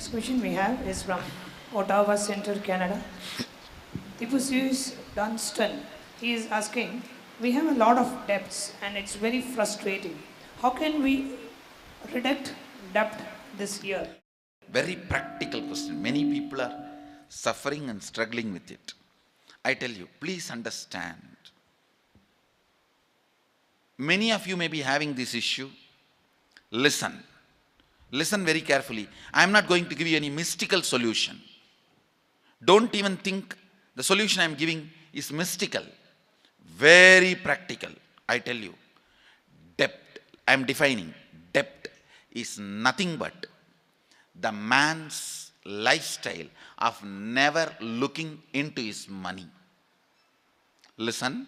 Next question we have is from Ottawa Center, Canada. Tipusius Dunstan. He is asking, we have a lot of debts and it's very frustrating. How can we reduce debt this year? Very practical question. Many people are suffering and struggling with it. I tell you, please understand. Many of you may be having this issue. Listen. Listen very carefully. I am not going to give you any mystical solution. Don't even think the solution I am giving is mystical. Very practical. I tell you. Debt, I am defining. Debt is nothing but the man's lifestyle of never looking into his money. Listen.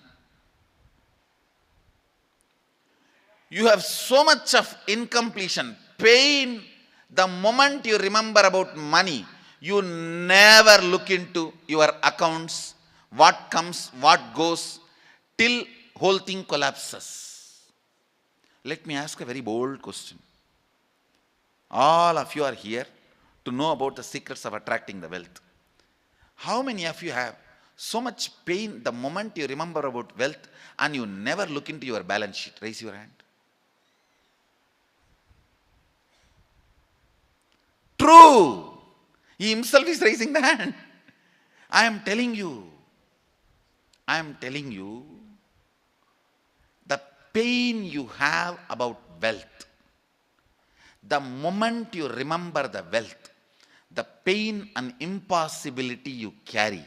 You have so much of incompletion, pain. The moment you remember about money, you never look into your accounts, what comes, what goes, till whole thing collapses. Let me ask a very bold question. All of you are here to know about the secrets of attracting the wealth. How many of you have so much pain the moment you remember about wealth and you never look into your balance sheet? Raise your hand. True. He himself is raising the hand. I am telling you, the pain you have about wealth, the moment you remember the wealth, the pain and impossibility you carry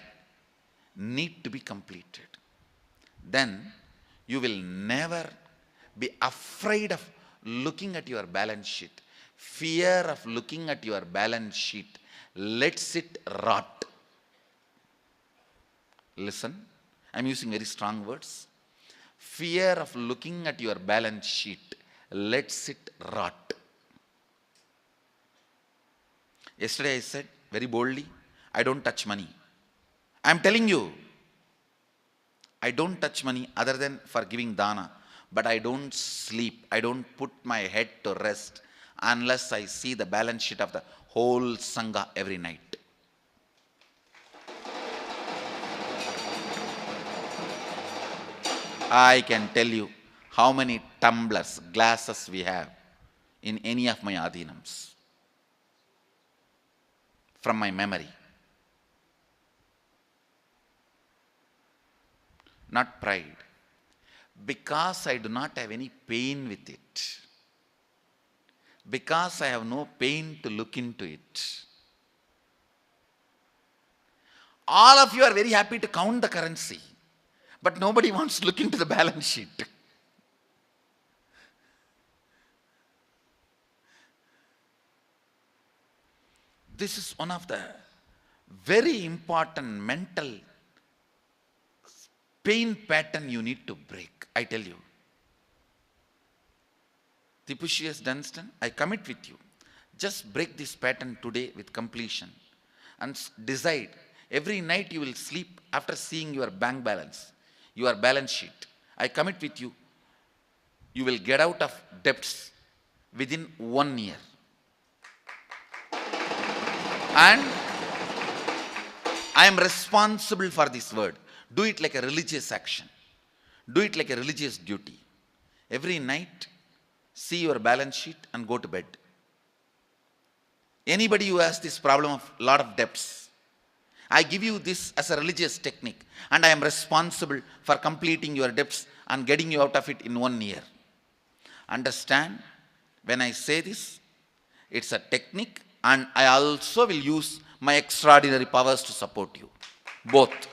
need to be completed. Then you will never be afraid of looking at your balance sheet. Fear of looking at your balance sheet lets it rot. Listen, I'm using very strong words. Fear of looking at your balance sheet lets it rot. Yesterday I said very boldly, I don't touch money. I'm telling you, I don't touch money other than for giving dana. But I don't sleep. I don't put my head to rest unless I see the balance sheet of the whole Sangha every night. I can tell you how many tumblers, glasses we have in any of my adhinams from my memory. Not pride. Because I do not have any pain with it. Because I have no pain to look into it. All of you are very happy to count the currency, but nobody wants to look into the balance sheet. This is one of the very important mental pain pattern you need to break, I tell you. Tipusius Dunstan, I commit with you. Just break this pattern today with completion and decide. Every night you will sleep after seeing your bank balance, your balance sheet. I commit with you, you will get out of debts within 1 year. And I am responsible for this word. Do it like a religious action. Do it like a religious duty. Every night, see your balance sheet and go to bed. Anybody who has this problem of lot of debts, I give you this as a religious technique, and I am responsible for completing your debts and getting you out of it in 1 year. Understand, when I say this, it's a technique, and I also will use my extraordinary powers to support you. Both.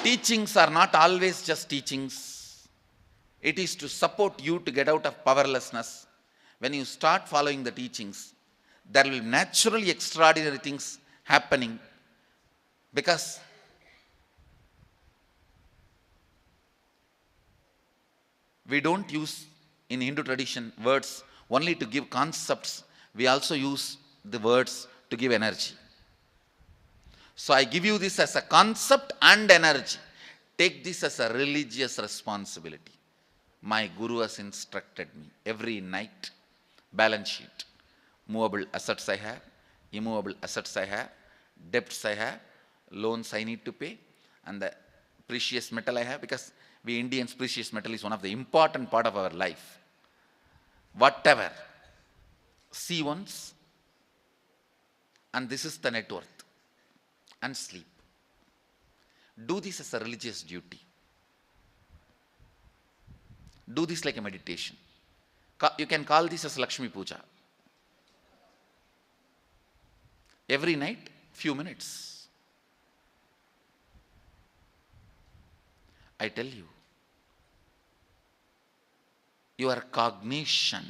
Teachings are not always just teachings. It is to support you to get out of powerlessness. When you start following the teachings, there will be naturally extraordinary things happening, because we don't use in Hindu tradition words only to give concepts. We also use the words to give energy. So I give you this as a concept and energy. Take this as a religious responsibility. My Guru has instructed me every night, balance sheet, movable assets I have, immovable assets I have, debts I have, loans I need to pay, and the precious metal I have, because we Indians, precious metal is one of the important part of our life. Whatever, see once, and this is the net worth, and sleep. Do this as a religious duty. Do this like a meditation. You can call this as Lakshmi Puja. Every night, few minutes. I tell you, your cognition,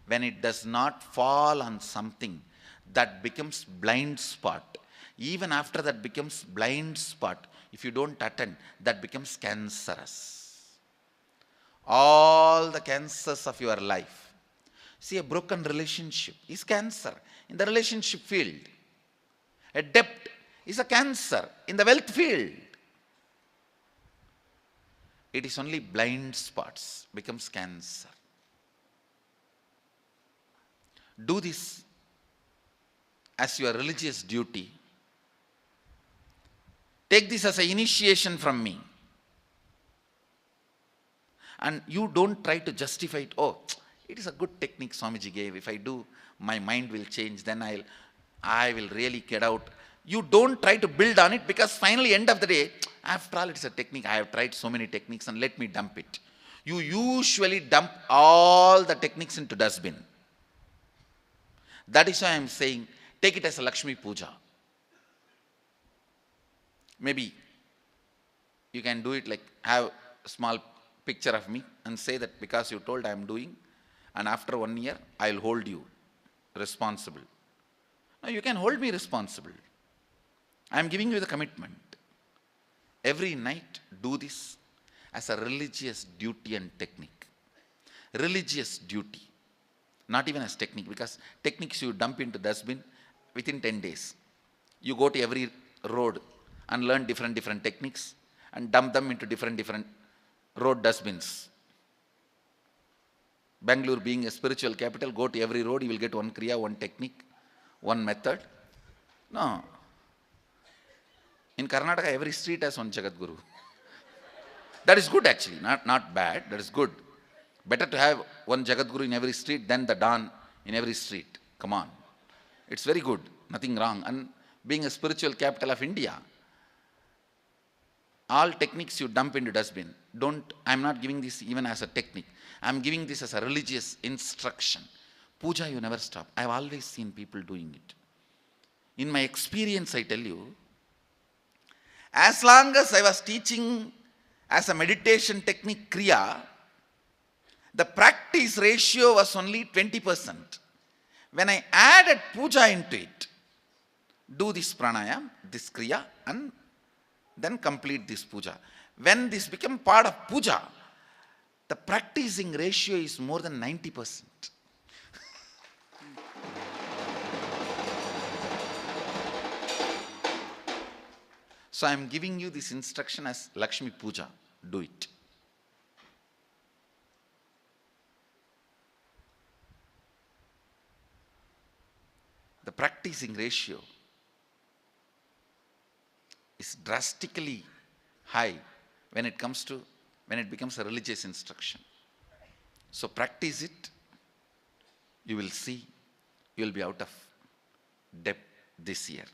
when it does not fall on something, that becomes blind spot. Even after that becomes blind spot, if you don't attend, that becomes cancerous. All the cancers of your life. See, a broken relationship is cancer in the relationship field. A debt is a cancer in the wealth field. It is only blind spots becomes cancer. Do this as your religious duty. Take this as an initiation from me. And you don't try to justify it. Oh, it is a good technique Swamiji gave. If I do, my mind will change. Then I will really get out. You don't try to build on it, because finally, end of the day, after all, it's a technique. I have tried so many techniques and let me dump it. You usually dump all the techniques into dustbin. That is why I am saying, take it as a Lakshmi Puja. Maybe you can do it like, have a small picture of me and say that because you told I am doing, and after 1 year, I will hold you responsible. No, you can hold me responsible. I am giving you the commitment. Every night, do this as a religious duty and technique. Religious duty. Not even as technique, because techniques you dump into dustbin within 10 days. You go to every road and learn different techniques and dump them into different road dustbins. Bangalore being a spiritual capital, go to every road, you will get one kriya, one technique, one method. No. In Karnataka, every street has one Jagadguru. That is good actually, not bad, that is good. Better to have one Jagadguru in every street than the Don in every street. Come on. It's very good, nothing wrong. And being a spiritual capital of India, all techniques you dump into dustbin. I'm not giving this even as a technique. I'm giving this as a religious instruction. Puja, you never stop. I've always seen people doing it. In my experience, I tell you, as long as I was teaching as a meditation technique Kriya, the practice ratio was only 20%. When I added puja into it, do this pranayam, this kriya, and then complete this puja. When this became part of puja, the practicing ratio is more than 90%. So I am giving you this instruction as Lakshmi Puja. Do it. The practicing ratio is drastically high when it becomes a religious instruction. So practice it. You will see you will be out of debt this year.